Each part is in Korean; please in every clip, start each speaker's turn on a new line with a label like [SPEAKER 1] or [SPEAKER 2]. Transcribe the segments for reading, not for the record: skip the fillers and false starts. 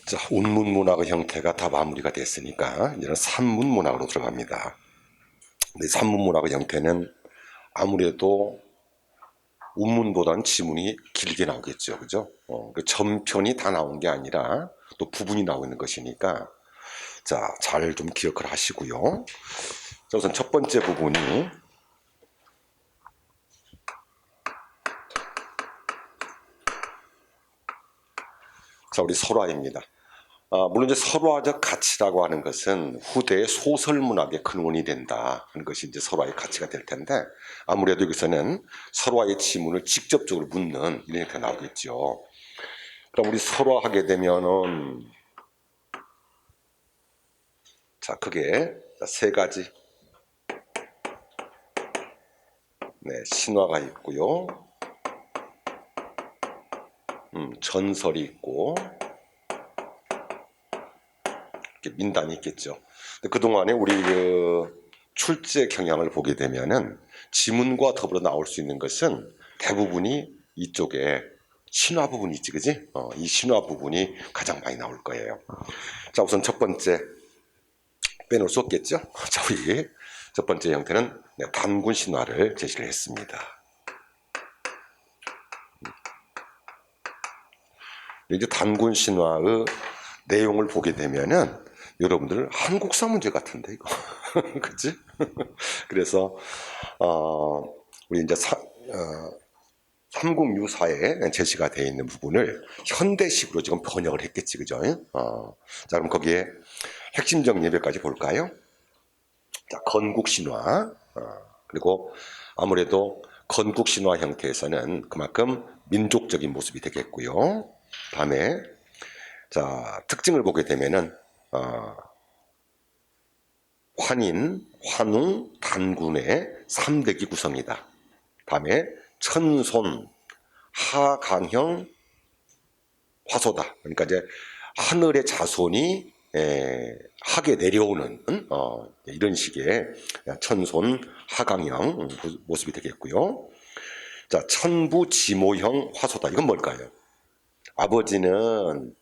[SPEAKER 1] 자, 운문문학의 형태가 다 마무리가 됐으니까 이제는 산문문학으로 들어갑니다. 근데 산문문학의 형태는 아무래도 운문보다는 지문이 길게 나오겠죠, 그죠? 그 전편이 다 나온 게 아니라 또 부분이 나오고 있는 것이니까 자, 잘 좀 기억을 하시고요. 자, 우선 첫 번째 부분이 자, 우리 설화입니다. 물론 이제 설화적 가치라고 하는 것은 후대의 소설 문학의 근원이 된다 하는 것이 이제 설화의 가치가 될 텐데 아무래도 여기서는 설화의 지문을 직접적으로 묻는 이런 형태가 나오겠죠. 그럼 우리 설화하게 되면은 자, 크게 세 가지 신화가 있고요. 전설이 있고 민단이 있겠죠. 그동안에 우리 출제 경향을 보게 되면은 지문과 더불어 나올 수 있는 것은 대부분이 이쪽에 신화 부분이 있지, 그지? 이 신화 부분이 가장 많이 나올 거예요. 자, 우선 첫 번째 빼놓을 수 없겠죠? 자, 우리 첫 번째 형태는 단군 신화를 제시를 했습니다. 이제 단군 신화의 내용을 보게 되면은 여러분들 한국사 문제 같은데 이거 그치? 그래서 우리 이제 삼국유사에 제시가 되어 있는 부분을 현대식으로 지금 번역을 했겠지, 그죠? 자, 그럼 거기에 핵심 정리 몇 가지 볼까요? 자, 건국신화, 그리고 아무래도 건국신화 형태에서는 그만큼 민족적인 모습이 되겠고요. 다음에 자, 특징을 보게 되면은 환인, 환웅, 단군의 3대기 구성이다. 다음에 천손, 하강형, 화소다. 그러니까 이제 하늘의 자손이 하게 내려오는 이런 식의 천손, 하강형 모습이 되겠고요. 자, 천부, 지모형, 화소다. 이건 뭘까요? 아버지는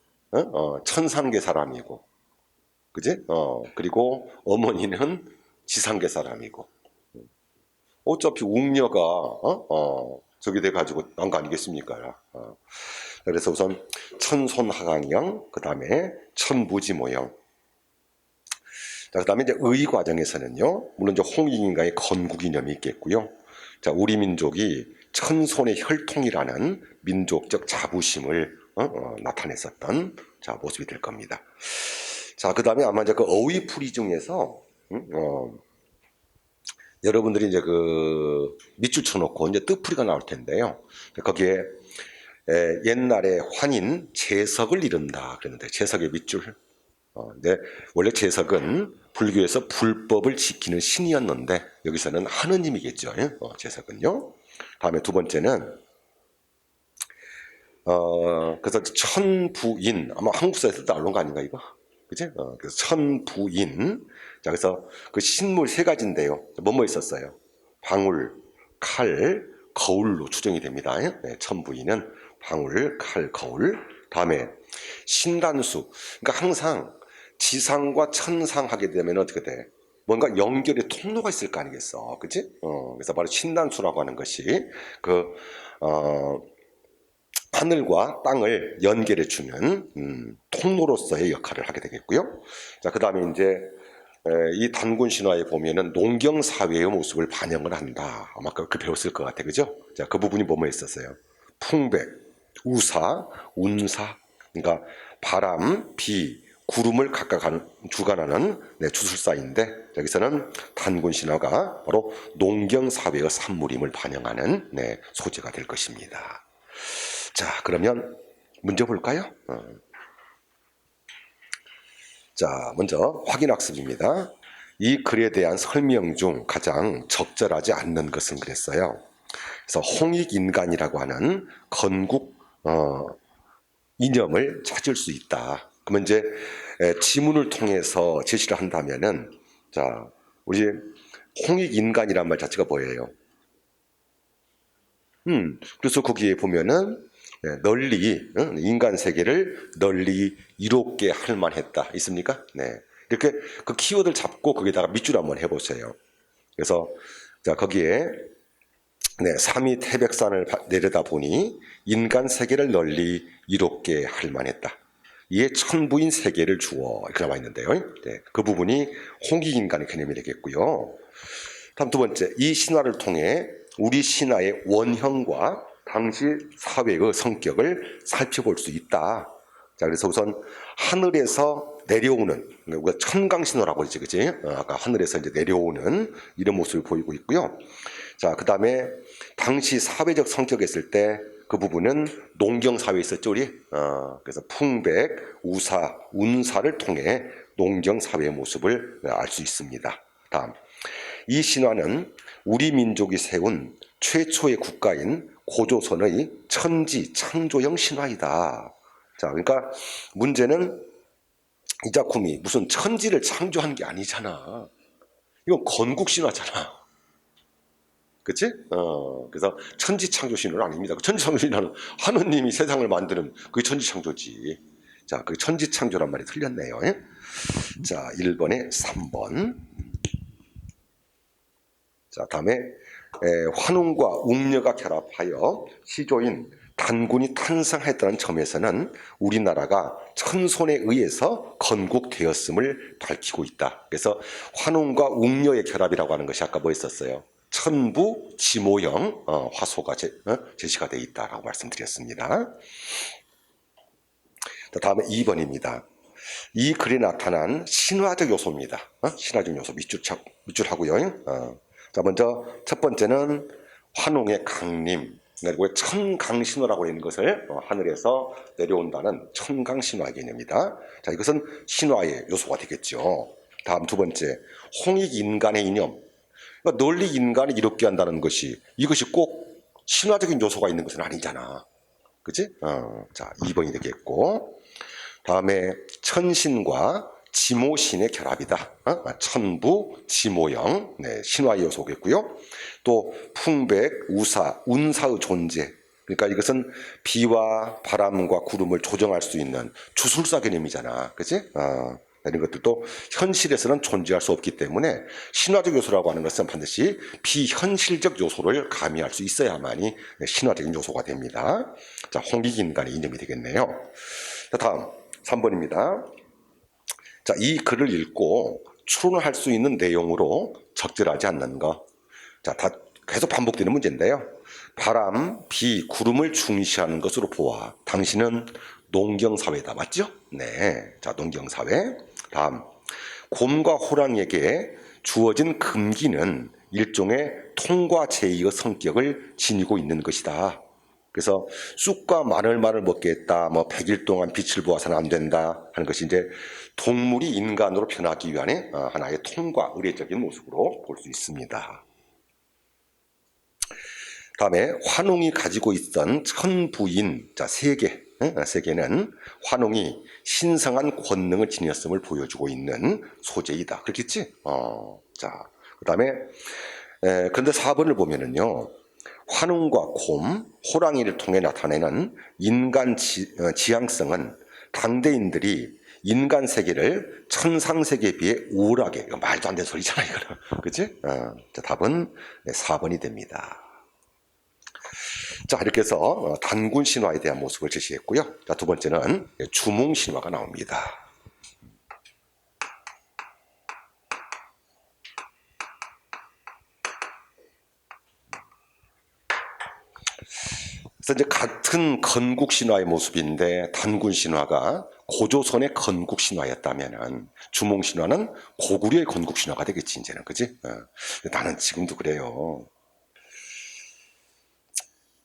[SPEAKER 1] 천상계 사람이고, 그지? 그리고 어머니는 지상계 사람이고. 어차피 웅녀가 저기 돼가지고 난 거 아니겠습니까? 그래서 우선 천손하강형, 그 다음에 천부지모형. 자, 그 다음에 이제 의 과정에서는요, 물론 이제 홍익인가의 건국 이념이 있겠고요. 자, 우리 민족이 천손의 혈통이라는 민족적 자부심을 나타냈었던 자 모습이 될 겁니다. 자, 그 다음에 아마 이제 그 어휘풀이 중에서 여러분들이 이제 그 밑줄 쳐놓고 이제 뜻풀이가 나올 텐데요. 거기에 옛날에 환인 재석을 이룬다 그랬는데 재석의 밑줄. 근데 원래 재석은 불교에서 불법을 지키는 신이었는데 여기서는 하느님이겠죠. 재석은요. 다음에 두 번째는 그래서 천부인 아마 한국사에서 나온 거 아닌가 이거? 그치? 그래서 천부인. 자, 그래서 그 신물 세 가지인데요. 뭐뭐 있었어요? 방울, 칼, 거울로 추정이 됩니다. 네, 천부인은 방울, 칼, 거울. 다음에 신단수. 그러니까 항상 지상과 천상 하게 되면 어떻게 돼? 뭔가 연결의 통로가 있을 거 아니겠어. 그치? 그래서 바로 신단수라고 하는 것이 하늘과 땅을 연결해 주는 통로로서의 역할을 하게 되겠고요. 자, 그 다음에 이제 이 단군 신화에 보면은 농경 사회의 모습을 반영을 한다. 아마 그 배웠을 것 같아, 그죠? 자, 그 부분이 뭐뭐 있었어요? 풍백, 우사, 운사, 그러니까 바람, 비, 구름을 각각 주관하는 주술사인데 여기서는 단군 신화가 바로 농경 사회의 산물임을 반영하는 소재가 될 것입니다. 자, 그러면 문제 볼까요? 자, 먼저 확인학습입니다. 이 글에 대한 설명 중 가장 적절하지 않는 것은 그랬어요. 그래서 홍익인간이라고 하는 건국 이념을 찾을 수 있다. 그러면 이제 지문을 통해서 제시를 한다면은 자, 우리 홍익인간이란 말 자체가 뭐예요? 그래서 거기에 보면은 널리 인간 세계를 널리 이롭게 할 만했다 있습니까? 네. 이렇게 그 키워드를 잡고 거기다가 밑줄 한번 해보세요. 그래서 자 거기에 삼위 태백산을 내려다 보니 인간 세계를 널리 이롭게 할 만했다. 이에 천부인 세계를 주어 이렇게 나와 있는데요. 네, 그 부분이 홍익인간의 개념이 되겠고요. 다음 두 번째, 이 신화를 통해 우리 신화의 원형과 당시 사회의 성격을 살펴볼 수 있다. 자, 그래서 우선 하늘에서 내려오는, 우리가 천강신호라고 그러지, 그치? 아까 하늘에서 이제 내려오는 이런 모습을 보이고 있고요. 자, 그 다음에 당시 사회적 성격에 있을 때 그 부분은 농경사회에 있었죠, 우리? 그래서 풍백, 우사, 운사를 통해 농경사회의 모습을 알 수 있습니다. 다음. 이 신화는 우리 민족이 세운 최초의 국가인 고조선의 천지 창조형 신화이다. 자, 그러니까 문제는 이 작품이 무슨 천지를 창조한 게 아니잖아. 이건 건국 신화잖아. 그치? 그래서 천지 창조 신화는 아닙니다. 천지 창조 신화는 하느님이 세상을 만드는 그 천지 창조지. 자, 그 천지 창조란 말이 틀렸네요. 자, 1번에 3번. 자, 다음에 환웅과 웅녀가 결합하여 시조인 단군이 탄생했다는 점에서는 우리나라가 천손에 의해서 건국되었음을 밝히고 있다. 그래서 환웅과 웅녀의 결합이라고 하는 것이 아까 뭐 있었어요? 천부 지모형 화소가 제시가 되어 있다라고 말씀드렸습니다. 다음에 2번입니다. 이 글에 나타난 신화적 요소입니다. 신화적 요소 밑줄하고요. 자, 먼저 첫 번째는 환웅의 강림, 그리고 천강신화라고 하는 것을 하늘에서 내려온다는 천강신화 개념입니다. 자, 이것은 신화의 요소가 되겠죠. 다음 두 번째, 홍익인간의 이념. 그러니까 널리 인간을 이롭게 한다는 것이 이것이 꼭 신화적인 요소가 있는 것은 아니잖아. 그치? 자, 2번이 되겠고. 다음에 천신과 지모신의 결합이다. 천부, 지모형, 신화의 요소겠고요. 또 풍백, 우사, 운사의 존재. 그러니까 이것은 비와 바람과 구름을 조정할 수 있는 주술사 개념이잖아. 그치? 이런 것들도 현실에서는 존재할 수 없기 때문에 신화적 요소라고 하는 것은 반드시 비현실적 요소를 가미할 수 있어야만이 신화적인 요소가 됩니다. 자, 홍익인간의 이념이 되겠네요. 자, 다음 3번입니다. 자, 이 글을 읽고 추론을 할 수 있는 내용으로 적절하지 않는 거. 자, 다 계속 반복되는 문제인데요. 바람, 비, 구름을 중시하는 것으로 보아 당신은 농경사회다. 맞죠? 네. 자, 농경사회. 다음. 곰과 호랑이에게 주어진 금기는 일종의 통과 제의의 성격을 지니고 있는 것이다. 그래서 쑥과 마늘만을 먹겠다, 100일 동안 빛을 보아서는 안 된다 하는 것이 이제 동물이 인간으로 변하기 위한 하나의 통과, 의례적인 모습으로 볼 수 있습니다. 다음에 환웅이 가지고 있던 천부인, 자, 세계는 환웅이 신성한 권능을 지녔음을 보여주고 있는 소재이다. 그렇겠지? 자, 그 다음에 그런데 4번을 보면은요. 환웅과 곰, 호랑이를 통해 나타내는 인간 지향성은 당대인들이 인간 세계를 천상 세계에 비해 우월하게, 이거 말도 안 되는 소리잖아, 이거는. 그치? 자, 답은 4번이 됩니다. 자, 이렇게 해서 단군 신화에 대한 모습을 제시했고요. 자, 두 번째는 주몽 신화가 나옵니다. 그래서 이제 같은 건국 신화의 모습인데 단군 신화가 고조선의 건국 신화였다면은 주몽 신화는 고구려의 건국 신화가 되겠지 이제는, 그지? 나는 지금도 그래요.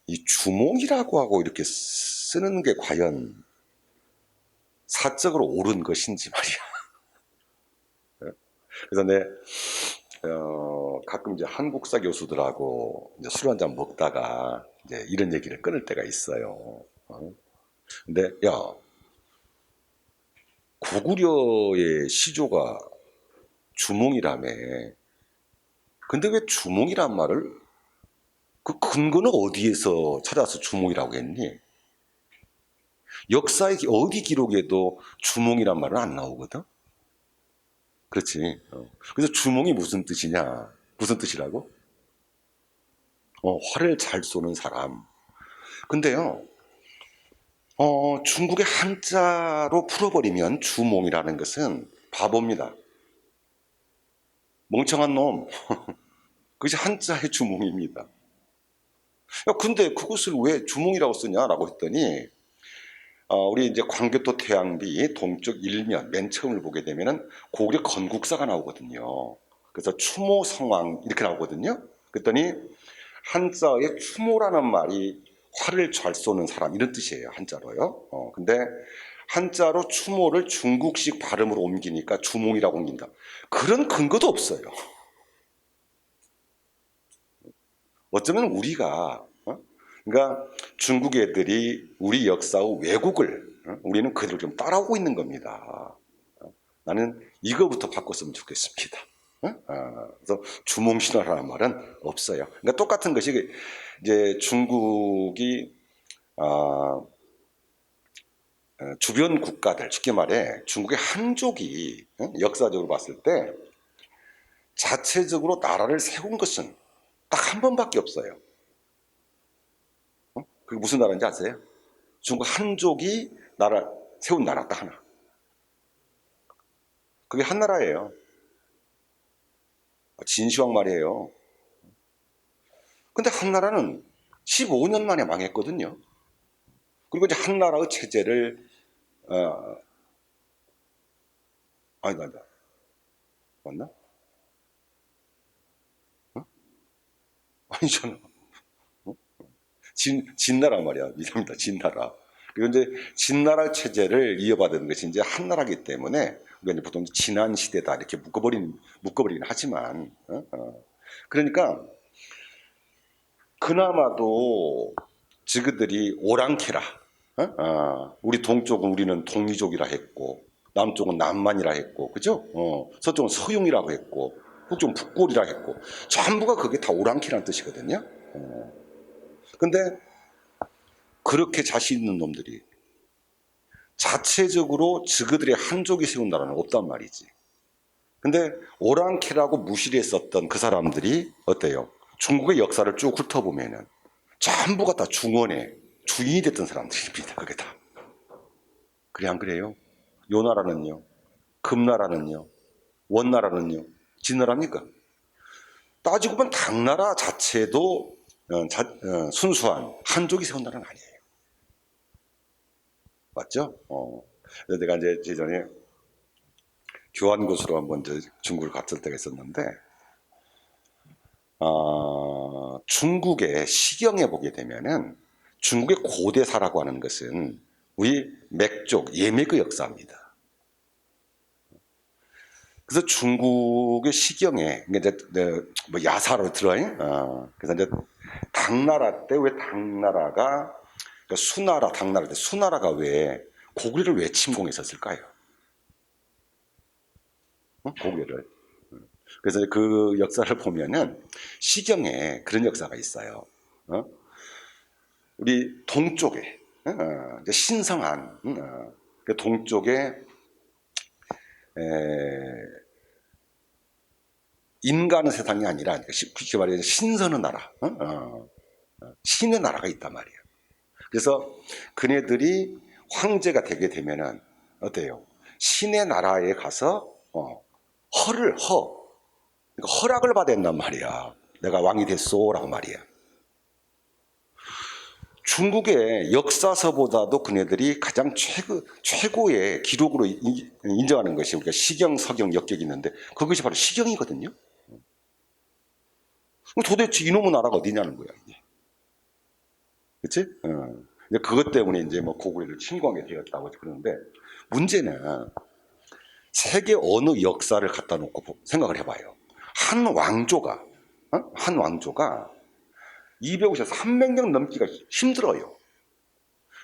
[SPEAKER 1] 이 주몽이라고 하고 이렇게 쓰는 게 과연 사적으로 옳은 것인지 말이야. 그래서 가끔 이제 한국사 교수들하고 이제 술 한잔 먹다가 이제 이런 얘기를 끊을 때가 있어요. 근데 야, 고구려의 시조가 주몽이라며. 근데 왜 주몽이란 말을 그 근거는 어디에서 찾아서 주몽이라고 했니? 역사의 어디 기록에도 주몽이란 말은 안 나오거든. 그렇지. 그래서 주몽이 무슨 뜻이냐? 무슨 뜻이라고? 활을 잘 쏘는 사람. 근데요, 중국의 한자로 풀어버리면 주몽이라는 것은 바보입니다. 멍청한 놈. 그것이 한자의 주몽입니다. 야, 근데 그것을 왜 주몽이라고 쓰냐라고 했더니, 우리 이제 광교토 태양비 동쪽 일면 맨 처음을 보게 되면은 고구려 건국사가 나오거든요. 그래서 추모 성왕 이렇게 나오거든요. 그랬더니 한자의 추모라는 말이 활을 잘 쏘는 사람 이런 뜻이에요. 한자로요. 근데 한자로 추모를 중국식 발음으로 옮기니까 주몽이라고 옮긴다. 그런 근거도 없어요. 어쩌면 우리가 그러니까 중국 애들이 우리 역사의 왜곡을 우리는 그들을 좀 따라오고 있는 겁니다. 나는 이거부터 바꿨으면 좋겠습니다. 그래서 주몽신화라는 말은 없어요. 그러니까 똑같은 것이 이제 중국이 주변 국가들, 쉽게 말해 중국의 한족이 역사적으로 봤을 때 자체적으로 나라를 세운 것은 딱 한 번밖에 없어요. 그게 무슨 나라인지 아세요? 중국 한족이 세운 나라 딱 하나. 그게 한나라예요. 진시황 말이에요. 근데 한나라는 15년 만에 망했거든요. 그리고 이제 한나라의 체제를 아니다. 맞나? 아니잖아. 진나라 말이야. 미랍니다. 진나라. 그리고 이제 진나라 체제를 이어받은 것이 이제 한나라기 때문에 우리가 이제 보통 진한 시대다 이렇게 묶어버리긴 하지만, 그러니까 그나마도 지그들이 오랑캐라. 우리 동쪽은 우리는 동이족이라 했고, 남쪽은 남만이라 했고, 그죠? 서쪽은 서용이라고 했고, 북쪽은 북골이라 했고, 전부가 그게 다 오랑캐라는 뜻이거든요. 근데 그렇게 자신 있는 놈들이 자체적으로 저그들의 한족이 세운 나라는 없단 말이지. 근데 오랑캐라고 무시를 했었던 그 사람들이 어때요? 중국의 역사를 쭉 훑어보면은 전부가 다 중원의 주인이 됐던 사람들입니다. 그게 다. 그래 안 그래요? 요 나라는요? 금나라는요? 원나라는요? 진나라입니까? 따지고 보면 당나라 자체도 순수한 한족이 세운 나라는 아니에요. 맞죠? 그래서 내가 이제 예전에 교환고수로 한번 중국을 갔을 때가 있었는데, 중국의 시경에 보게 되면은 중국의 고대사라고 하는 것은 우리 맥족, 예맥의 역사입니다. 그래서 중국의 시경에 이제 뭐 야사로 들어요. 그래서 이제 당나라 때 왜 당나라가 그러니까 수나라, 당나라 때 수나라가 왜 고구려를 왜 침공했었을까요? 고구려를. 그래서 그 역사를 보면은 시경에 그런 역사가 있어요. 우리 동쪽에 신성한 그 동쪽에 인간의 세상이 아니라 쉽게 말해서 신선한 나라, 신의 나라가 있단 말이에요. 그래서 그네들이 황제가 되게 되면은 어때요? 신의 나라에 가서 그러니까 허락을 받아야 된단 말이야. 내가 왕이 됐소라고 말이야. 중국의 역사서보다도 그네들이 가장 최고의 기록으로 인정하는 것이 우리가 시경, 서경, 역경이 있는데 그것이 바로 시경이거든요. 도대체 이놈의 나라가 어디냐는 거야, 이게. 그치? 그것 때문에 이제 뭐 고구려를 침공하게 되었다고 그러는데 문제는 세계 어느 역사를 갖다 놓고 생각을 해봐요. 한 왕조가 250에서 300년 넘기가 힘들어요.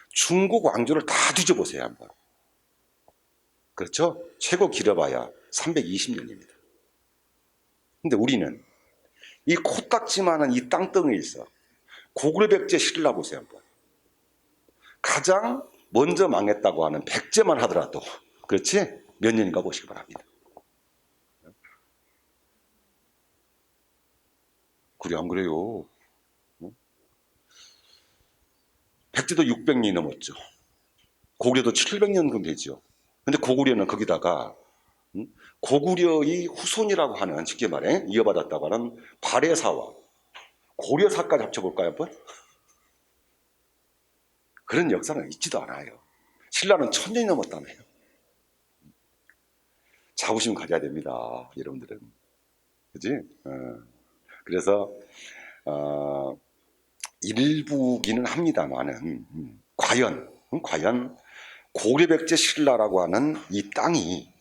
[SPEAKER 1] 중국 왕조를 다 뒤져보세요, 한번. 그렇죠? 최고 길어봐야 320년입니다. 근데 우리는 이 코딱지만한 이 땅덩이에 있어 고구려 백제 신라 보세요, 한번. 가장 먼저 망했다고 하는 백제만 하더라도 그렇지 몇 년인가 보시기 바랍니다. 그래 안 그래요? 백제도 600년이 넘었죠. 고구려도 700년 금 되죠. 근데 고구려는 거기다가 고구려의 후손이라고 하는 쉽게 말해 이어받았다고 하는 발해사와 고려사까지 합쳐볼까요 한번? 그런 역사는 있지도 않아요. 신라는 1000년이 넘었다며요. 자부심 가져야 됩니다. 여러분들은. 그지? 그래서 일부기는 합니다만은 과연 고구려 백제 신라라고 하는 이 땅이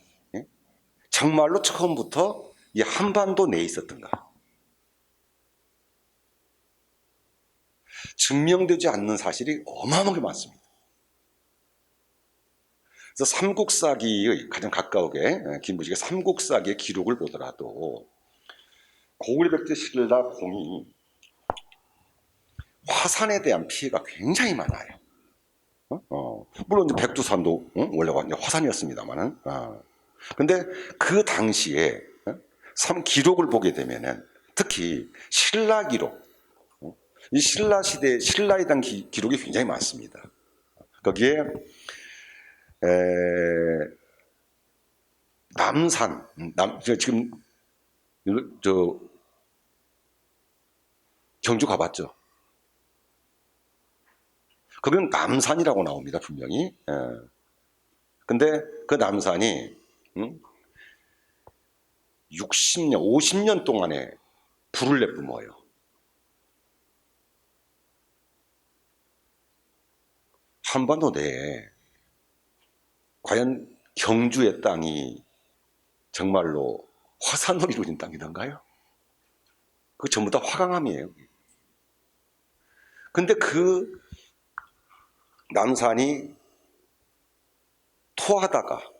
[SPEAKER 1] 정말로 처음부터 이 한반도 내에 있었던가? 증명되지 않는 사실이 어마어마하게 많습니다. 그래서 삼국사기의 가장 가까우게 김부식의 삼국사기의 기록을 보더라도 고구려 백제 신라 공이 화산에 대한 피해가 굉장히 많아요. 물론 이제 백두산도 원래 완전 화산이었습니다만은. 근데 그 당시에 기록을 보게 되면은 특히 신라 기록, 이 신라 시대 신라에 대한 기록이 굉장히 많습니다. 거기에 남산, 지금 저 경주 가봤죠? 거기는 남산이라고 나옵니다, 분명히. 근데 그 남산이 60년, 50년 동안에 불을 내뿜어요. 한반도 내에 과연 경주의 땅이 정말로 화산으로 이루어진 땅이던가요? 그 전부 다 화강암이에요. 근데 그 남산이 토하다가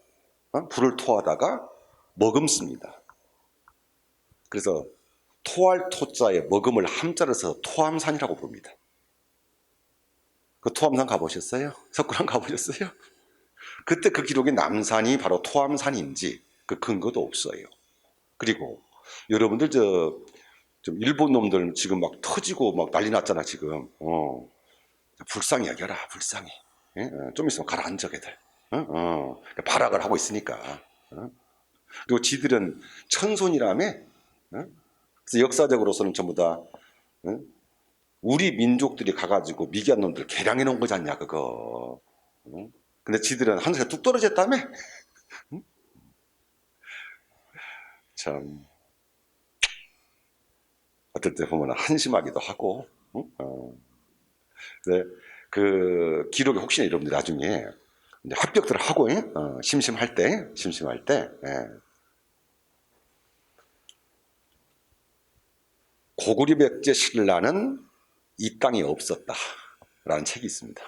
[SPEAKER 1] 불을 토하다가 머금습니다. 그래서 토할 토자에 머금을 함자를 써서 토함산이라고 부릅니다. 그 토함산 가보셨어요? 석굴암 가보셨어요? 그때 그 기록에 남산이 바로 토함산인지 그 근거도 없어요. 그리고 여러분들 좀 일본 놈들 지금 막 터지고 막 난리 났잖아 지금. 불쌍히 여겨라 불쌍히. 예? 좀 있으면 가라앉아 걔들. 발악을 하고 있으니까. 그리고 지들은 천손이라며. 그래서 역사적으로서는 전부 다 우리 민족들이 가가지고 미개한 놈들 개량해 놓은 거지 않냐 그거. 근데 지들은 하늘에 뚝 떨어졌다며. 참 어떨 때 보면 한심하기도 하고. 네, 그 기록이 혹시나 여러분들 나중에 합격들 하고 심심할 때 고구려 백제 신라는 이 땅에 없었다라는 책이 있습니다.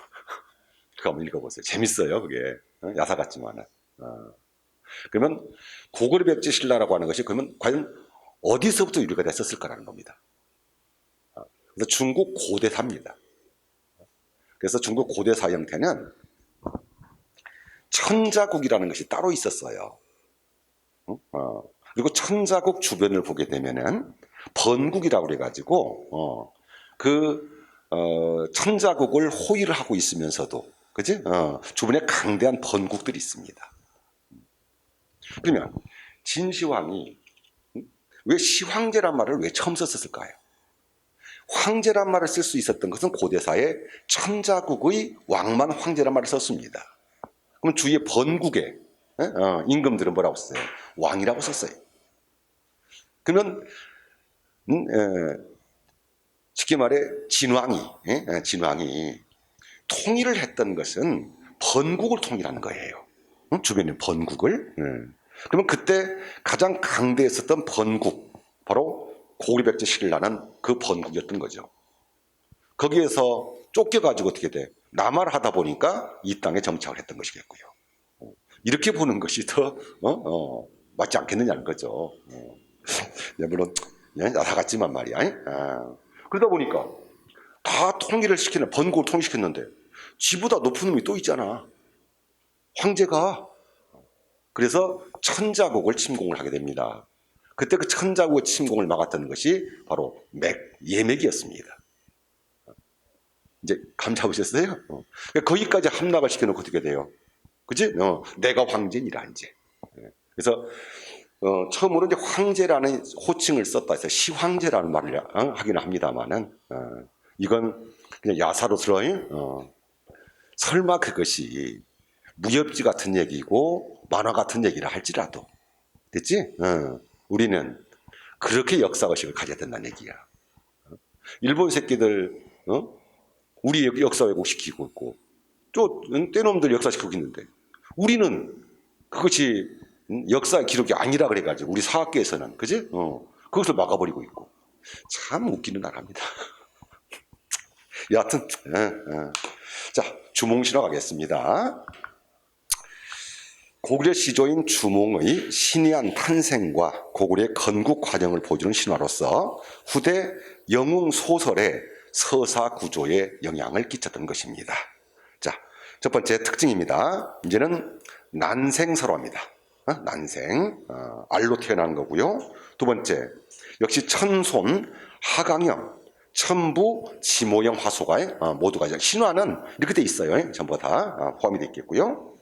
[SPEAKER 1] 그거 한번 읽어보세요. 재밌어요 그게. 야사 같지만은. 그러면 고구려 백제 신라라고 하는 것이 그러면 과연 어디서부터 유래가 됐었을까라는 겁니다. 그래서 중국 고대사입니다. 그래서 중국 고대사 형태는 천자국이라는 것이 따로 있었어요. 그리고 천자국 주변을 보게 되면은 번국이라고 그래가지고 천자국을 호위를 하고 있으면서도 그지? 주변에 강대한 번국들이 있습니다. 그러면 진시황이 왜 시황제란 말을 왜 처음 썼을까요? 황제란 말을 쓸 수 있었던 것은 고대사에 천자국의 왕만 황제란 말을 썼습니다. 그럼 주위의 번국의 임금들은 뭐라고 썼어요? 왕이라고 썼어요. 그러면 쉽게 말해 진왕이 통일을 했던 것은 번국을 통일하는 거예요. 주변의 번국을. 그러면 그때 가장 강대했었던 번국 바로 고구려 백제 신라는 그 번국이었던 거죠. 거기에서 쫓겨가지고 어떻게 돼? 남하를 하다 보니까 이 땅에 정착을 했던 것이겠고요. 이렇게 보는 것이 더 맞지 않겠느냐는 거죠. 물론 다 같지만 말이야. 그러다 보니까 다 통일을 시키는 번국을 통일시켰는데 지보다 높은 놈이 또 있잖아. 황제가. 그래서 천자국을 침공을 하게 됩니다. 그때 그 천자국의 침공을 막았던 것이 바로 예맥이었습니다. 이제 감 잡으셨어요? 거기까지 함락을 시켜놓고 어떻게 돼요? 그치? 내가 황제니라 이제. 그래서 처음으로 이제 황제라는 호칭을 썼다 해서 시황제라는 말을 하긴 합니다만은 이건 그냥 야사로스러운 설마 그것이 무협지 같은 얘기고 만화 같은 얘기를 할지라도 됐지? 우리는 그렇게 역사의식을 가져야 된다는 얘기야. 일본 새끼들 우리 역사 왜곡시키고 있고 또 떼놈들 역사시키고 있는데 우리는 그것이 역사의 기록이 아니라 그래가지고 우리 사학계에서는 그지? 그것을 막아버리고 있고 참 웃기는 나라입니다. 여하튼 자 주몽신화 가겠습니다. 고구려 시조인 주몽의 신의한 탄생과 고구려의 건국 과정을 보여주는 신화로서 후대 영웅 소설의 서사 구조에 영향을 끼쳤던 것입니다. 자, 첫 번째 특징입니다. 이제는 난생설화입니다. 난생, 알로 태어난 거고요. 두 번째, 역시 천손, 하강형, 천부, 지모형 화소가 모두가 신화는 이렇게 돼 있어요. 전부 다 포함이 돼 있겠고요.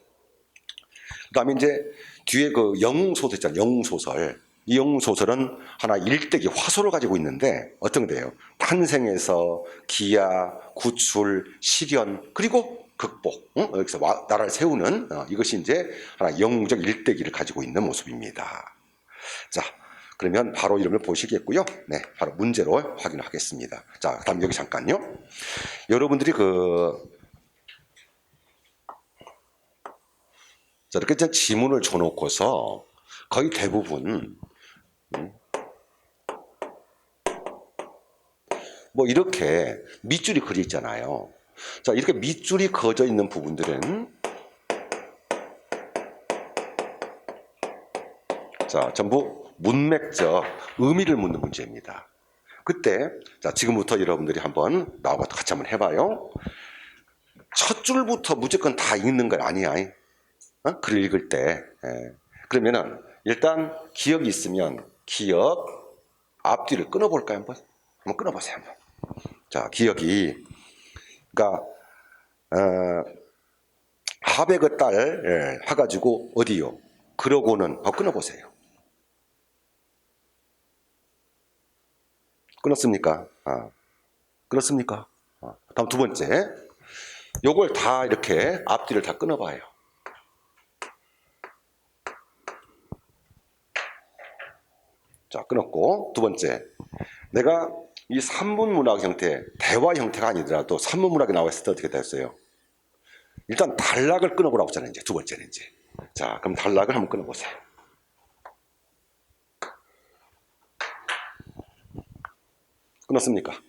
[SPEAKER 1] 그 다음에 이제 뒤에 그 영웅소설 있잖아요. 영웅소설. 이 영웅소설은 하나 일대기 화소를 가지고 있는데 어떤 게 돼요? 탄생에서 기야, 구출, 실현, 그리고 극복. 여기서 나라를 세우는 이것이 이제 하나 영웅적 일대기를 가지고 있는 모습입니다. 자, 그러면 바로 이름을 보시겠고요. 네, 바로 문제로 확인하겠습니다. 자, 그다음 여기 잠깐요. 여러분들이 자, 이렇게 지문을 줘놓고서 거의 대부분 뭐 이렇게 밑줄이 그려 있잖아요. 자, 이렇게 밑줄이 그어져 있는 부분들은 자, 전부 문맥적 의미를 묻는 문제입니다. 그때 자, 지금부터 여러분들이 한번 나하고 같이 한번 해봐요. 첫 줄부터 무조건 다 읽는 건 아니야. 글을 읽을 때. 그러면은 일단 기억이 있으면 기억 앞뒤를 끊어볼까요? 한번 끊어보세요. 한번. 자, 기억이 그러니까 하백의 딸 해가지고 어디요? 그러고는 끊어보세요. 끊었습니까? 끊었습니까? 다음 두 번째 요걸 다 이렇게 앞뒤를 다 끊어봐요. 자, 끊었고 두 번째 내가 이 산문문학 형태 대화 형태가 아니더라도 산문문학에 나와 있을 때 어떻게 됐어요? 일단 단락을 끊어보라고 했잖아요. 이제 두 번째는 이제 자 그럼 단락을 한번 끊어보세요. 끊었습니까?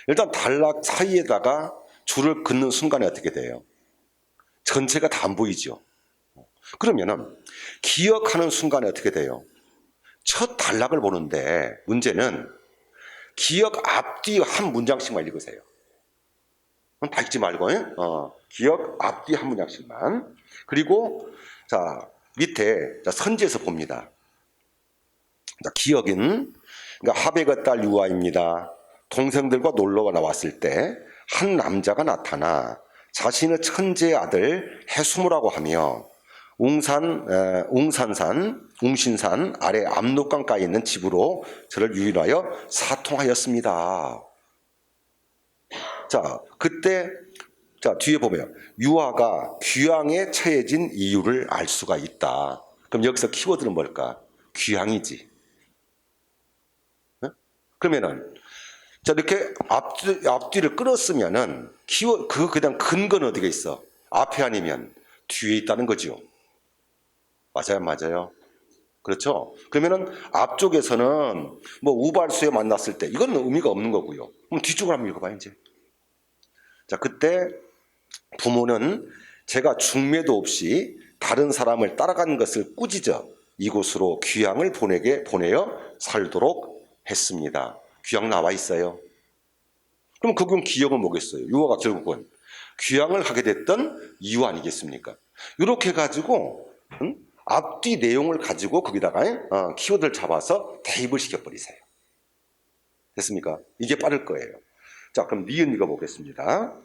[SPEAKER 1] 일단 단락 사이에다가 줄을 긋는 순간에 어떻게 돼요? 전체가 다 안 보이죠. 그러면은 기억하는 순간에 어떻게 돼요? 첫 단락을 보는데 문제는 기억 앞뒤 한 문장씩만 읽으세요. 다 읽지 말고 기억 앞뒤 한 문장씩만. 그리고 자 밑에 자, 선지에서 봅니다. 자, 기억은 그러니까 하백의 딸 유아입니다. 동생들과 놀러가 나왔을 때 한 남자가 나타나 자신의 천재의 아들 해수무라고 하며 웅신산 아래 압록강가에 있는 집으로 저를 유인하여 사통하였습니다. 자, 그때 자 뒤에 보면 유아가 귀향에 처해진 이유를 알 수가 있다. 그럼 여기서 키워드는 뭘까? 귀향이지. 그러면은 자 이렇게 앞뒤를 끌었으면은 그다음 근거는 어디가 있어? 앞에 아니면 뒤에 있다는 거죠. 맞아요. 그렇죠? 그러면은 앞쪽에서는 뭐 우발수에 만났을 때 이건 의미가 없는 거고요. 그럼 뒤쪽을 한번 읽어봐요 이제. 자 그때 부모는 제가 중매도 없이 다른 사람을 따라간 것을 꾸짖어 이곳으로 귀향을 보내어 살도록 했습니다. 귀향 나와 있어요. 그럼 그건 기억은 뭐겠어요? 유아가 결국은 귀향을 하게 됐던 이유 아니겠습니까? 이렇게 가지고 앞뒤 내용을 가지고 거기다가 키워드를 잡아서 대입을 시켜버리세요. 됐습니까? 이게 빠를 거예요. 자, 그럼 니은 읽어보겠습니다.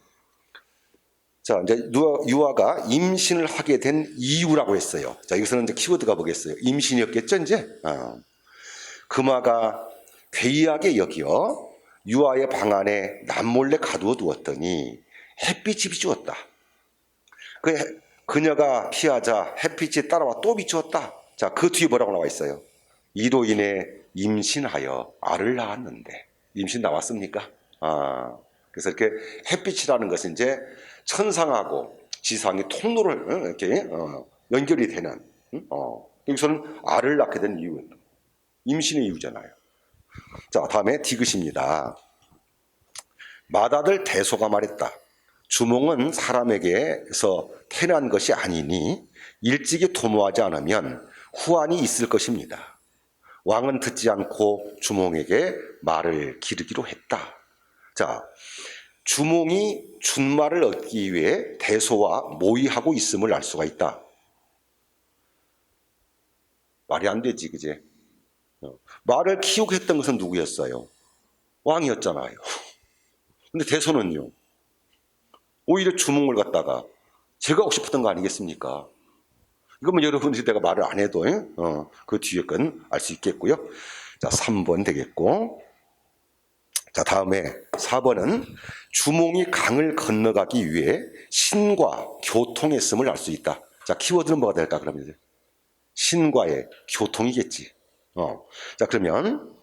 [SPEAKER 1] 자, 이제 유아가 임신을 하게 된 이유라고 했어요. 자, 여기서는 이제 키워드가 뭐겠어요? 임신이었겠죠, 이제? 금화가 괴이하게 여겨 유아의 방 안에 남몰래 가두어 두었더니 햇빛이 비추었다. 그녀가 피하자 햇빛이 따라와 또 비추었다. 자, 그 뒤에 뭐라고 나와 있어요? 이로 인해 임신하여 알을 낳았는데. 임신 나왔습니까? 그래서 이렇게 햇빛이라는 것은 이제 천상하고 지상의 통로를 이렇게 연결이 되는 여기서는 알을 낳게 된 이유는 임신의 이유잖아요. 자, 다음에 디귿입니다. 맏아들 대소가 말했다. 주몽은 사람에게서 태어난 것이 아니니 일찍이 도모하지 않으면 후환이 있을 것입니다. 왕은 듣지 않고 주몽에게 말을 기르기로 했다. 자, 주몽이 준말을 얻기 위해 대소와 모의하고 있음을 알 수가 있다. 말이 안 되지, 그제? 말을 키우고 했던 것은 누구였어요? 왕이었잖아요. 근데 대소는요? 오히려 주몽을 갖다가 제가 하고 싶었던 거 아니겠습니까? 이거면 여러분들이 내가 말을 안 해도 그 뒤에 건 알 수 있겠고요. 자, 3번 되겠고. 자, 다음에 4번은 주몽이 강을 건너가기 위해 신과 교통했음을 알 수 있다. 자, 키워드는 뭐가 될까, 그러면 이제? 신과의 교통이겠지. 자, 그러면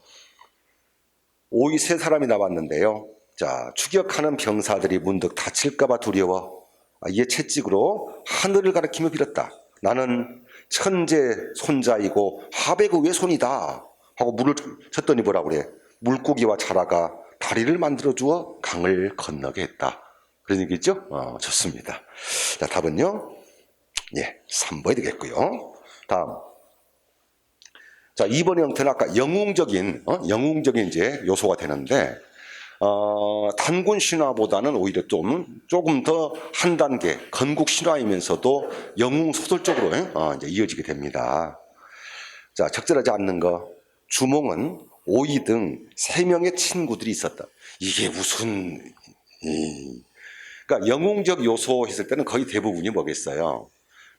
[SPEAKER 1] 오이 세 사람이 나왔는데요. 자, 추격하는 병사들이 문득 다칠까봐 두려워 이에 채찍으로 하늘을 가리키며 빌었다. 나는 천재 손자이고 하백의 외손이다 하고 물을 쳤더니 뭐라고 그래? 물고기와 자라가 다리를 만들어 주어 강을 건너게 했다. 그런 얘기죠? 좋습니다. 자, 답은요? 예, 3번이 되겠고요. 다음. 자, 2번의 형태는 아까 영웅적인 이제 요소가 되는데, 단군 신화보다는 오히려 조금 더 한 단계 건국 신화이면서도 영웅 소설적으로 이제 이어지게 됩니다. 자, 적절하지 않는 거. 주몽은 오이 등 3명의 친구들이 있었다. 이게 무슨 그러니까 영웅적 요소 했을 때는 거의 대부분이 뭐겠어요?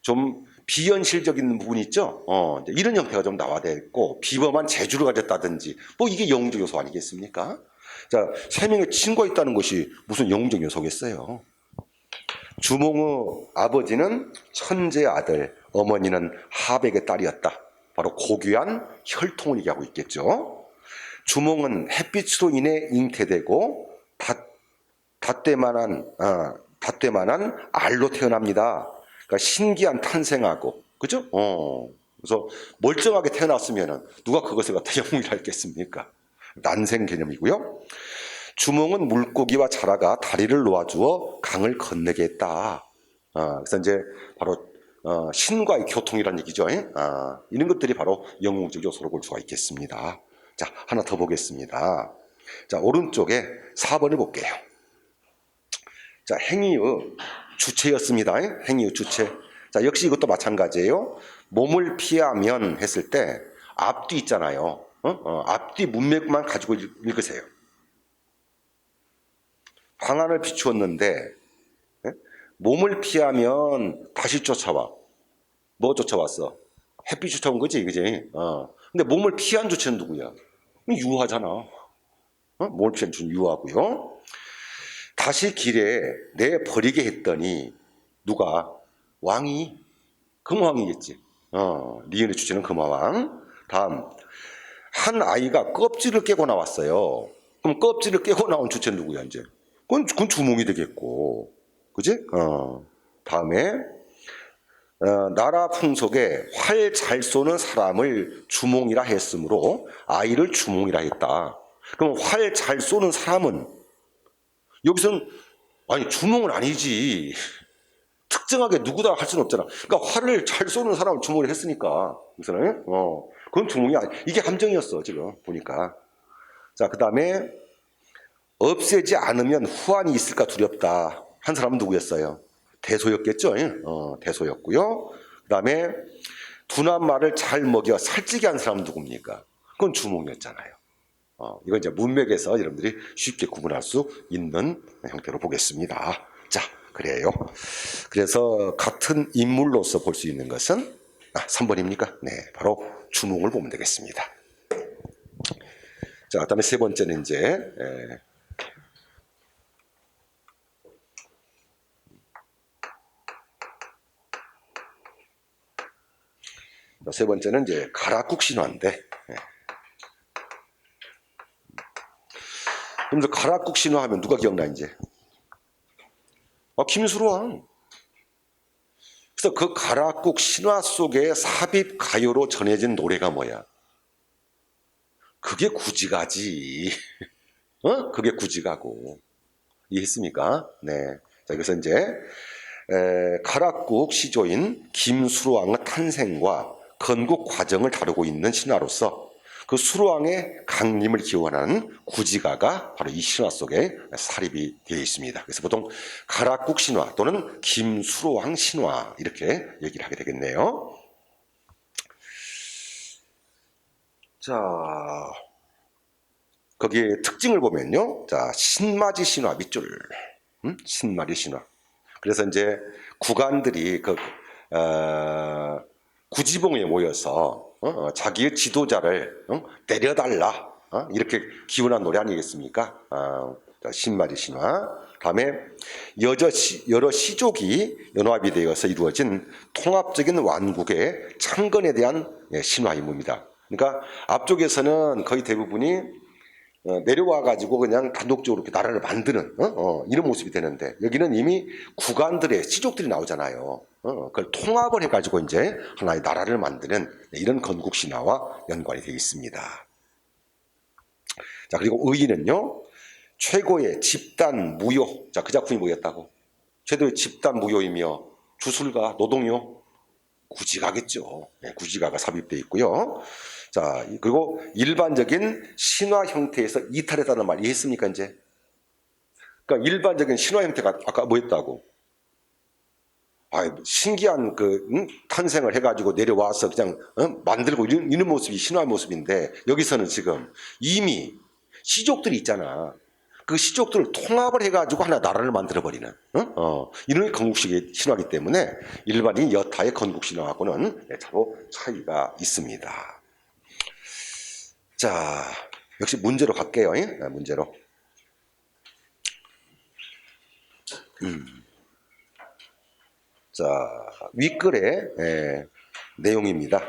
[SPEAKER 1] 좀 비현실적인 부분 있죠? 이런 형태가 좀 나와야 되고, 비범한 재주를 가졌다든지, 뭐 이게 영웅적 요소 아니겠습니까? 자, 3명의 친구가 있다는 것이 무슨 영웅적 요소겠어요? 주몽의 아버지는 천재의 아들, 어머니는 하백의 딸이었다. 바로 고귀한 혈통을 얘기하고 있겠죠. 주몽은 햇빛으로 인해 잉태되고 닷대만한 알로 태어납니다. 그러니까 신기한 탄생하고, 그죠? 그래서 멀쩡하게 태어났으면 누가 그것을 갖다 영웅이라 했겠습니까? 난생 개념이고요. 주몽은 물고기와 자라가 다리를 놓아주어 강을 건너게 했다. 그래서 이제 바로 신과의 교통이라는 얘기죠. 이런 것들이 바로 영웅적 요소로 볼 수가 있겠습니다. 자, 하나 더 보겠습니다. 자, 오른쪽에 4번을 볼게요. 자, 행위의 주체였습니다. 행위의 주체. 자, 역시 이것도 마찬가지예요. 몸을 피하면 했을 때 앞뒤 있잖아요. 앞뒤 문맥만 가지고 읽으세요. 방안을 비추었는데 몸을 피하면 다시 쫓아와. 뭐 쫓아왔어? 햇빛 쫓아온 거지, 그지? 근데 몸을 피한 주체는 누구야? 유하잖아. 몸을 피한 주체는 유하고요. 다시 길에 내버리게 했더니 누가? 왕이? 금화왕이겠지. 니은의 주체는 금화왕. 다음, 한 아이가 껍질을 깨고 나왔어요. 그럼 껍질을 깨고 나온 주체는 누구야, 이제? 그건 주몽이 되겠고, 그지? 다음에 나라 풍속에 활 잘 쏘는 사람을 주몽이라 했으므로 아이를 주몽이라 했다. 그럼 활 잘 쏘는 사람은 여기서는 아니 주몽은 아니지. 특정하게 누구다 할 수는 없잖아. 그러니까 활을 잘 쏘는 사람을 주몽을 했으니까 여기서는 그건 주몽이 아니. 이게 함정이었어 지금 보니까. 자, 그 다음에 없애지 않으면 후환이 있을까 두렵다. 한 사람은 누구였어요? 대소였겠죠. 대소였고요. 그다음에 둔한 말을 잘 먹여 살찌게 한 사람은 누굽니까? 그건 주몽이었잖아요. 이건 이제 문맥에서 여러분들이 쉽게 구분할 수 있는 형태로 보겠습니다. 자, 그래요. 그래서 같은 인물로서 볼 수 있는 것은 3번입니까? 네, 바로 주몽을 보면 되겠습니다. 자, 그다음에 세 번째는 이제 세 번째는 이제 가락국 신화인데, 그럼 가락국 신화 하면 누가 기억나 이제? 김수로왕. 그래서 그 가락국 신화 속에 삽입 가요로 전해진 노래가 뭐야? 그게 구지가지. 그게 구지가고. 이해했습니까? 네. 자, 그래서 이제 가락국 시조인 김수로왕의 탄생과 건국 과정을 다루고 있는 신화로서 그 수로왕의 강림을 기원하는 구지가가 바로 이 신화 속에 사립이 되어 있습니다. 그래서 보통 가락국 신화 또는 김수로왕 신화 이렇게 얘기를 하게 되겠네요. 자, 거기에 특징을 보면요. 자, 신마지 신화 밑줄, 신마지 신화. 그래서 이제 구간들이 구지봉에 모여서 자기의 지도자를 때려달라 이렇게 기원한 노래 아니겠습니까? 신마지 신화. 다음에 여러 시족이 연합이 되어서 이루어진 통합적인 왕국의 창건에 대한 신화임입니다. 그러니까 앞쪽에서는 거의 대부분이 내려와 가지고 그냥 단독적으로 이렇게 나라를 만드는 이런 모습이 되는데 여기는 이미 구간들의 시족들이 나오잖아요. 그걸 통합을 해가지고 이제 하나의 나라를 만드는 이런 건국 신화와 연관이 되어 있습니다. 자, 그리고 의인은요 최고의 집단 무효. 자, 그 작품이 뭐였다고? 최고의 집단 무효이며 주술가 노동요 구지가겠죠. 네, 구지가가 삽입되어 있고요. 자, 그리고 일반적인 신화 형태에서 이탈했다는 말 이해했습니까, 이제? 그러니까 일반적인 신화 형태가 아까 뭐였다고? 신기한 탄생을 해가지고 내려와서 그냥 만들고 이런 모습이 신화의 모습인데 여기서는 지금 이미 시족들이 있잖아. 그 시족들을 통합을 해가지고 하나 나라를 만들어버리는 이런 건국식의 신화이기 때문에 일반인 여타의 건국 신화하고는 서로 차이가 있습니다. 자, 역시 문제로 갈게요. 문제로. 자, 윗글의 내용입니다.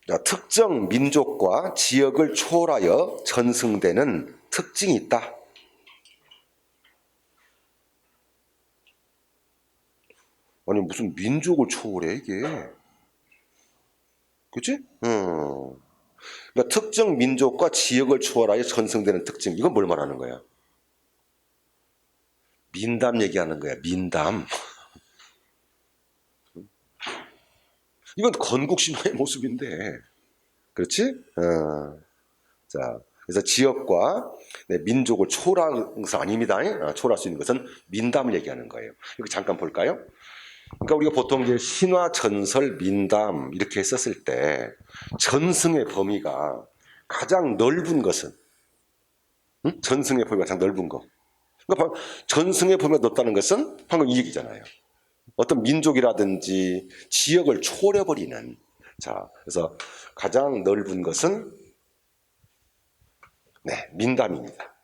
[SPEAKER 1] 자, 특정 민족과 지역을 초월하여 전승되는 특징이 있다. 아니 무슨 민족을 초월해 이게? 그치? 그러니까 특정 민족과 지역을 초월하여 전승되는 특징. 이건 뭘 말하는 거야? 민담 얘기하는 거야. 민담. 이건 건국 신화의 모습인데, 그렇지? 자, 그래서 지역과 민족을 초월하는 것은 아닙니다. 초월할 수 있는 것은 민담을 얘기하는 거예요. 이거 잠깐 볼까요? 그러니까 우리가 보통 이제 신화, 전설, 민담 이렇게 했었을 때 전승의 범위가 가장 넓은 것은 전승의 범위가 가장 넓은 거. 그러니까 전승의 범위가 넓다는 것은 방금 이 얘기잖아요. 어떤 민족이라든지 지역을 초월해버리는. 자, 그래서 가장 넓은 것은 민담입니다.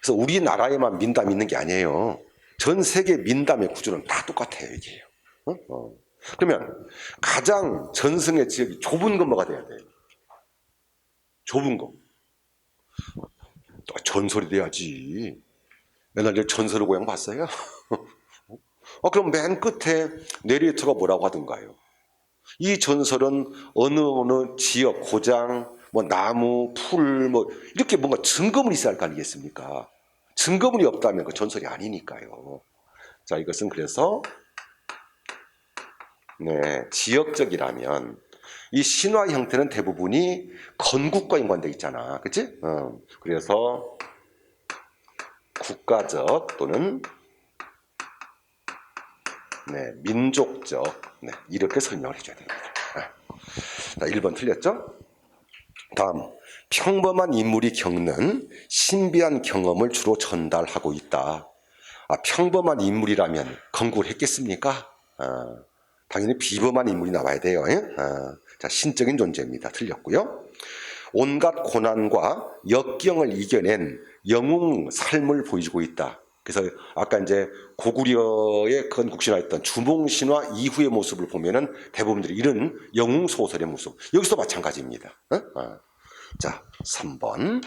[SPEAKER 1] 그래서 우리나라에만 민담이 있는 게 아니에요. 전 세계 민담의 구조는 다 똑같아요, 이게. 그러면 가장 전승의 지역이 좁은 건 뭐가 돼야 돼요? 좁은 거. 전설이 돼야지. 옛날에 전설의 고향 봤어요? 그럼 맨 끝에 내리터가 뭐라고 하던가요? 이 전설은 어느 지역, 고장, 나무, 풀, 이렇게 뭔가 증거물이 있어야 할 거 아니겠습니까? 증거물이 없다면 그 전설이 아니니까요. 자, 이것은 그래서 지역적이라면 이 신화 형태는 대부분이 건국과 연관돼 있잖아. 그치? 그래서 국가적 또는 민족적 이렇게 설명을 해줘야 됩니다. 자, 1번 틀렸죠? 다음, 평범한 인물이 겪는 신비한 경험을 주로 전달하고 있다. 평범한 인물이라면 건국을 했겠습니까? 당연히 비범한 인물이 나와야 돼요. 자, 신적인 존재입니다. 틀렸고요. 온갖 고난과 역경을 이겨낸 영웅 삶을 보여주고 있다. 그래서 아까 이제 고구려의 건국신화였던 주몽신화 이후의 모습을 보면은 대부분들이 이런 영웅 소설의 모습. 여기서 마찬가지입니다. 자, 3번.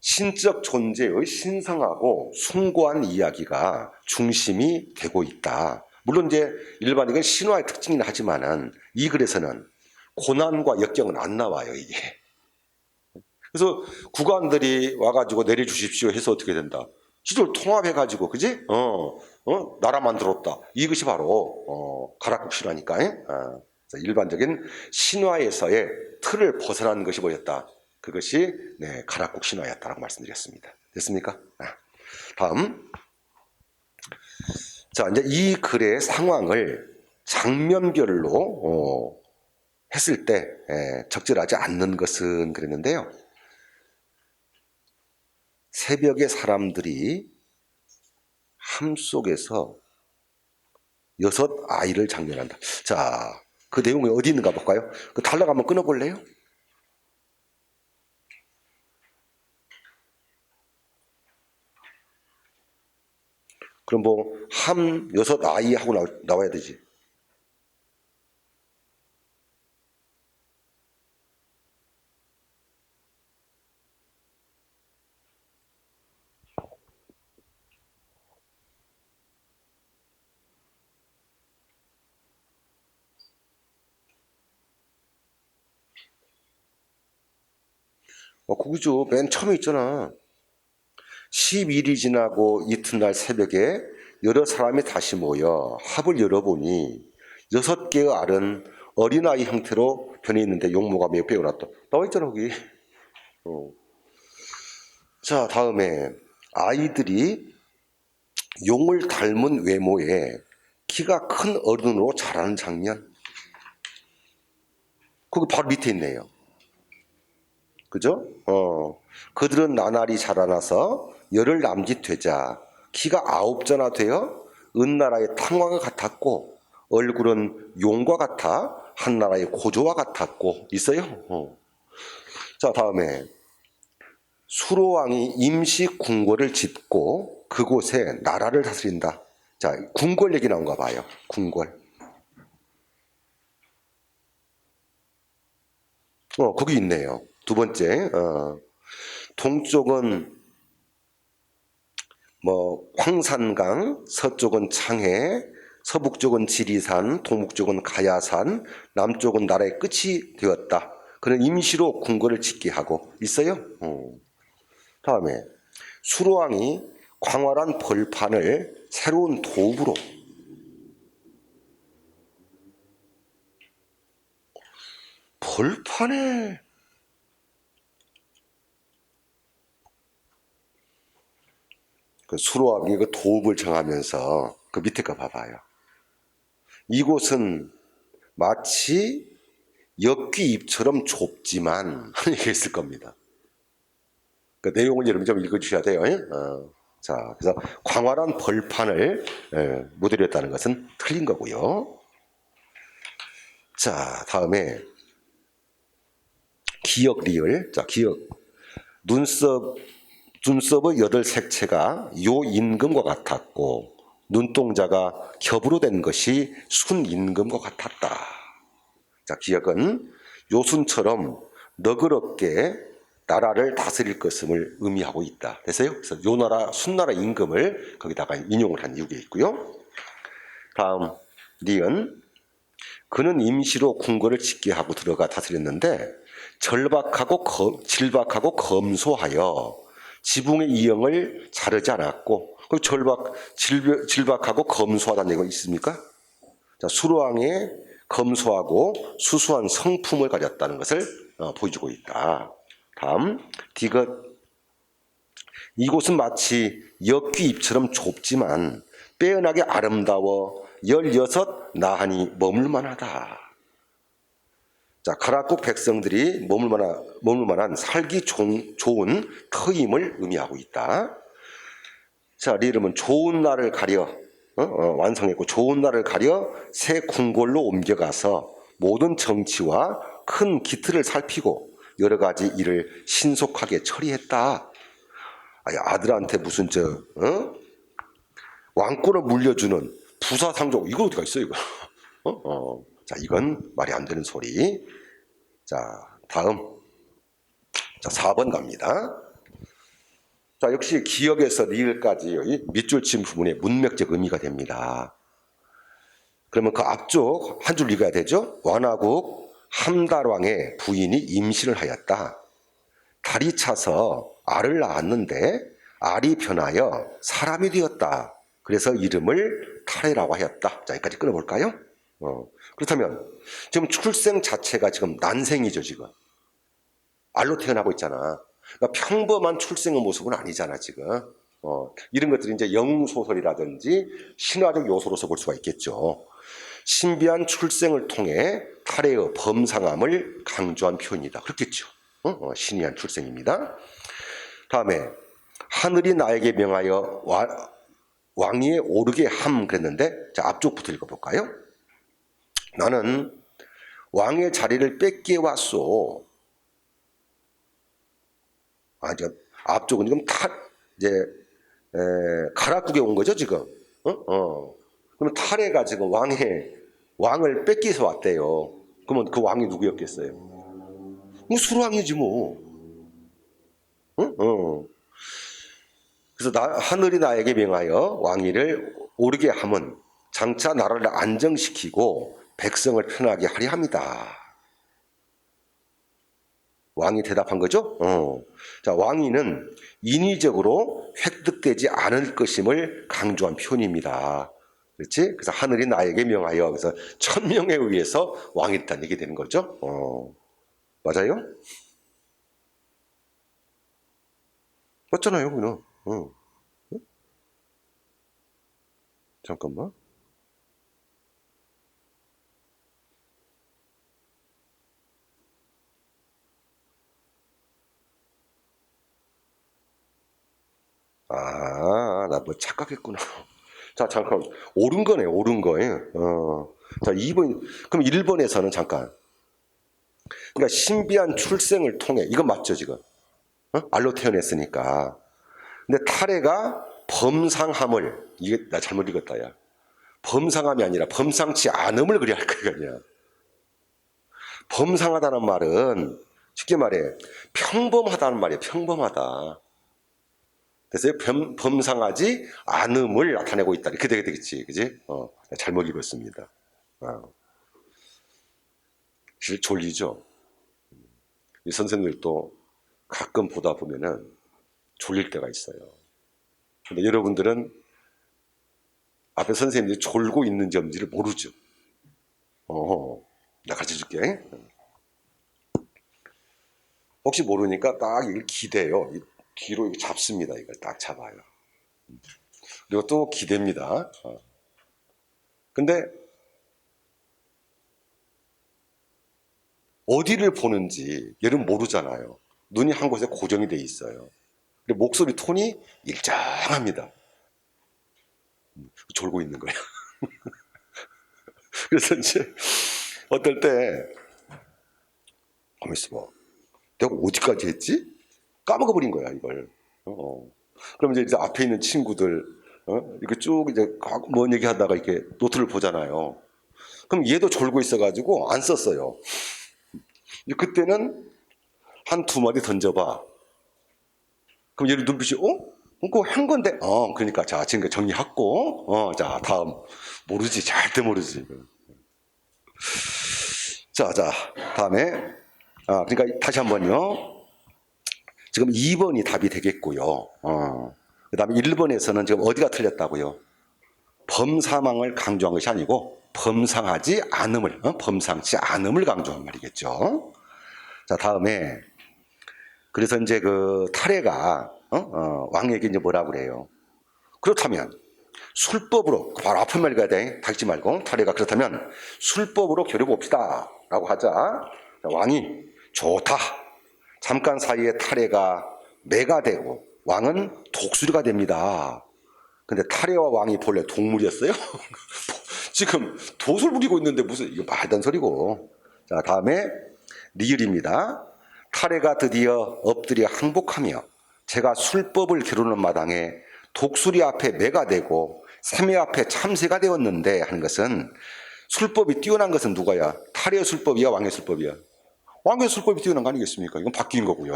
[SPEAKER 1] 신적 존재의 신성하고 숭고한 이야기가 중심이 되고 있다. 물론 이제 일반적인 신화의 특징이긴 하지만은 이 글에서는 고난과 역경은 안 나와요, 이게. 그래서 국왕들이 와가지고 내려주십시오 해서 어떻게 된다? 지도를 통합해가지고, 그지? 나라 만들었다. 이것이 바로, 가락국 신화니까. 일반적인 신화에서의 틀을 벗어난 것이 뭐였다? 그것이, 가락국 신화였다라고 말씀드렸습니다. 됐습니까? 다음. 자, 이제 이 글의 상황을 장면별로, 했을 때, 적절하지 않는 것은 그랬는데요. 새벽에 사람들이 함 속에서 6 아이를 장면한다. 자, 그 내용이 어디 있는가 볼까요? 그 달력 한번 끊어볼래요? 그럼 뭐 함 6 아이 하고 나와야 되지. 그거죠. 맨 처음에 있잖아. 10일이 지나고 이튿날 새벽에 여러 사람이 다시 모여 합을 열어보니 6개의 알은 어린아이 형태로 변해 있는데 용모가 몇 배워놨다. 나와 있잖아, 거기. 자, 다음에 아이들이 용을 닮은 외모에 키가 큰 어른으로 자라는 장면. 거기 바로 밑에 있네요. 그죠? 그들은 나날이 자라나서 열흘 남짓 되자 키가 9자나 되어 은나라의 탕왕과 같았고 얼굴은 용과 같아 한나라의 고조와 같았고 있어요. 자, 다음에 수로왕이 임시 궁궐을 짓고 그곳에 나라를 다스린다. 자, 궁궐 얘기 나온가 봐요. 궁궐. 거기 있네요. 두 번째, 동쪽은 황산강, 서쪽은 창해, 서북쪽은 지리산, 동북쪽은 가야산, 남쪽은 나라의 끝이 되었다. 그런 임시로 궁궐을 짓게 하고 있어요. 다음에 수로왕이 광활한 벌판을 새로운 도읍으로 벌판에 그 수로왕이 그 도읍을 정하면서 그 밑에 거 봐봐요. 이곳은 마치 역귀입처럼 좁지만 하는 얘기가 있을 겁니다. 그 내용을 여러분 좀 읽어주셔야 돼요. 자, 그래서 광활한 벌판을 모델했다는 것은 틀린 거고요. 자, 다음에 기역 리을. 자, 기역. 눈썹의 8색채가 요 임금과 같았고 눈동자가 겹으로 된 것이 순 임금과 같았다. 자, 기역은 요순처럼 너그럽게 나라를 다스릴 것임을 의미하고 있다. 됐어요? 그래서 요 나라 순나라 임금을 거기다가 인용을 한 이유가 있고요. 다음 리은. 그는 임시로 궁궐을 짓게 하고 들어가 다스렸는데 질박하고 검소하여 지붕의 이형을 자르지 않았고, 질박하고 검소하다는 얘기가 있습니까? 자, 수로왕의 검소하고 수수한 성품을 가졌다는 것을 보여주고 있다. 다음 디귿. 이곳은 마치 역귀입처럼 좁지만 빼어나게 아름다워 16 나한이 머물만하다. 자, 가락국 백성들이 머물만한 살기 좋은 터임을 의미하고 있다. 자, 리을은 좋은 날을 가려 완성했고, 좋은 날을 가려 새 궁궐로 옮겨가서 모든 정치와 큰 기틀을 살피고 여러 가지 일을 신속하게 처리했다. 아들한테 무슨 왕권을 물려주는 부사상조, 이거 어디가 있어 이거? 자, 이건 말이 안 되는 소리. 자, 다음. 자, 4번 갑니다. 자, 역시 기역에서 리을까지 밑줄 친 부분에 문맥적 의미가 됩니다. 그러면 그 앞쪽 한 줄 읽어야 되죠? 완화국 함달왕의 부인이 임신을 하였다. 달이 차서 알을 낳았는데 알이 변하여 사람이 되었다. 그래서 이름을 탈해라고 하였다. 자, 여기까지 끊어볼까요? 그렇다면 지금 출생 자체가 지금 난생이죠, 지금. 알로 태어나고 있잖아. 그러니까 평범한 출생의 모습은 아니잖아, 지금. 이런 것들이 이제 영웅소설이라든지 신화적 요소로서 볼 수가 있겠죠. 신비한 출생을 통해 탈해의 범상함을 강조한 표현이다. 그렇겠죠. 신비한 출생입니다. 다음에 하늘이 나에게 명하여 왕위에 오르게 함 그랬는데, 자, 앞쪽부터 읽어볼까요? 나는 왕의 자리를 뺏기에 왔소. 앞쪽은 지금 가락국에 온 거죠, 지금. 그러면 탈해가 지금 왕을 뺏기서 왔대요. 그러면 그 왕이 누구였겠어요? 뭐 수왕이지 뭐. 그래서 하늘이 나에게 명하여 왕위를 오르게 함은 장차 나라를 안정시키고 백성을 편하게 하려 합니다. 왕이 대답한 거죠? 자, 왕위는 인위적으로 획득되지 않을 것임을 강조한 표현입니다. 그렇지? 그래서 하늘이 나에게 명하여, 그래서 천명에 의해서 왕이 됐다는 얘기 되는 거죠? 맞아요? 맞잖아요, 그는. 잠깐만. 나 뭐 착각했구나. 자, 잠깐. 옳은 거네, 옳은 거예요. 자, 2번, 그럼 1번에서는 잠깐. 그러니까 신비한 출생을 통해, 이건 맞죠, 지금? 알로 태어났으니까. 근데 탈해가 범상함을, 이게 나 잘못 읽었다, 야. 범상함이 아니라 범상치 않음을 그려야 할 거 아니야. 범상하다는 말은 쉽게 말해 평범하다는 말이에요. 평범하다. 그래서 범상하지 않음을 나타내고 있다. 이렇게 되겠지, 그지? 잘못 읽었습니다. 사실 졸리죠. 이 선생님들도 가끔 보다 보면은 졸릴 때가 있어요. 근데 여러분들은 앞에 선생님들이 졸고 있는 점지를 모르죠. 나 가르쳐 줄게. 혹시 모르니까 딱 이걸 기대요. 뒤로 잡습니다. 이걸 딱 잡아요. 그리고 또 기대입니다. 근데 어디를 보는지 여러분 모르잖아요. 눈이 한 곳에 고정이 돼 있어요. 근데 목소리 톤이 일정합니다. 졸고 있는 거예요. 그래서 이제 어떨 때 가만 있어봐. 내가 어디까지 했지? 까먹어버린 거야, 이걸. 그럼 이제 앞에 있는 친구들, 이렇게 쭉 이제 뭔 얘기 하다가 이렇게 노트를 보잖아요. 그럼 얘도 졸고 있어가지고 안 썼어요. 그때는 한 두 마디 던져봐. 그럼 얘를 눈빛이, 그거 한 건데, 그러니까, 자, 지금 정리하고, 자, 다음. 모르지, 절대 모르지. 자, 다음에, 그러니까 다시 한 번요. 지금 2번이 답이 되겠고요. 그 다음에 1번에서는 지금 어디가 틀렸다고요? 범사망을 강조한 것이 아니고 범상하지 않음을, 범상치 않음을 강조한 말이겠죠. 자, 다음에 그래서 이제 그 탈해가 왕에게 이제 뭐라 그래요? 그렇다면 술법으로, 바로 앞에 말 가야 돼. 닥지 말고. 탈해가 그렇다면 술법으로 겨뤄봅시다 라고 하자. 자, 왕이 좋다. 잠깐 사이에 탈해가 매가 되고 왕은 독수리가 됩니다. 근데 탈해와 왕이 본래 동물이었어요? 지금 돛을 부리고 있는데 무슨, 이거 말도 안 소리고. 자, 다음에 리을입니다. 탈해가 드디어 엎드려 항복하며 제가 술법을 겨루는 마당에 독수리 앞에 매가 되고 새매 앞에 참새가 되었는데 하는 것은, 술법이 뛰어난 것은 누가야? 탈해의 술법이야, 왕의 술법이야? 왕의 술법이 뛰어난 거 아니겠습니까? 이건 바뀐 거고요.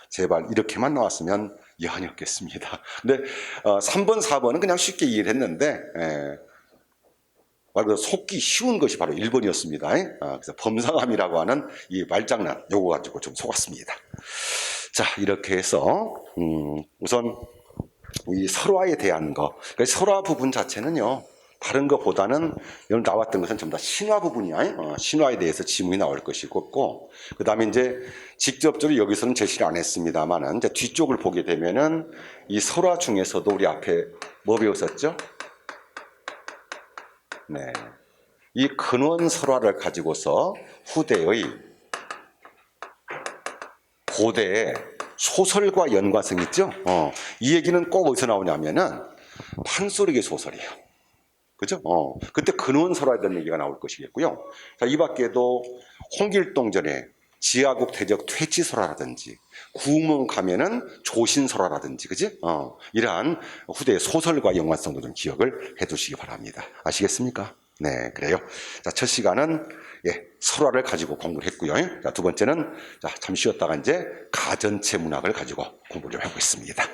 [SPEAKER 1] 제발 이렇게만 나왔으면 여한이 없겠습니다. 근데 3번, 4번은 그냥 쉽게 이해를 했는데, 말 그대로 속기 쉬운 것이 바로 1번이었습니다. 그래서 범상함이라고 하는 이 말장난, 요거 가지고 좀 속았습니다. 자, 이렇게 해서 우선 이 설화에 대한 거, 그러니까 설화 부분 자체는요, 다른 것보다는 여기 나왔던 것은 전부 다 신화 부분이야. 신화에 대해서 지문이 나올 것이고, 그 다음에 이제 직접적으로 여기서는 제시를 안 했습니다만은, 이제 뒤쪽을 보게 되면은 이 설화 중에서도 우리 앞에 뭐 배웠었죠? 네. 이 근원 설화를 가지고서 후대의 고대의 소설과 연관성이 있죠? 이 얘기는 꼭 어디서 나오냐면은 판소리의 소설이에요. 그죠? 그때 근원 설화에 대한 얘기가 나올 것이겠고요. 자, 이 밖에도 홍길동전에 지하국 대적 퇴치설화라든지, 구문 가면은 조신설화라든지, 그지? 이러한 후대의 소설과 연관성도 좀 기억을 해 두시기 바랍니다. 아시겠습니까? 네, 그래요. 자, 첫 시간은 설화를 가지고 공부를 했고요. 자, 두 번째는 자, 잠시 쉬었다가 이제 가전체 문학을 가지고 공부를 좀 해보겠습니다.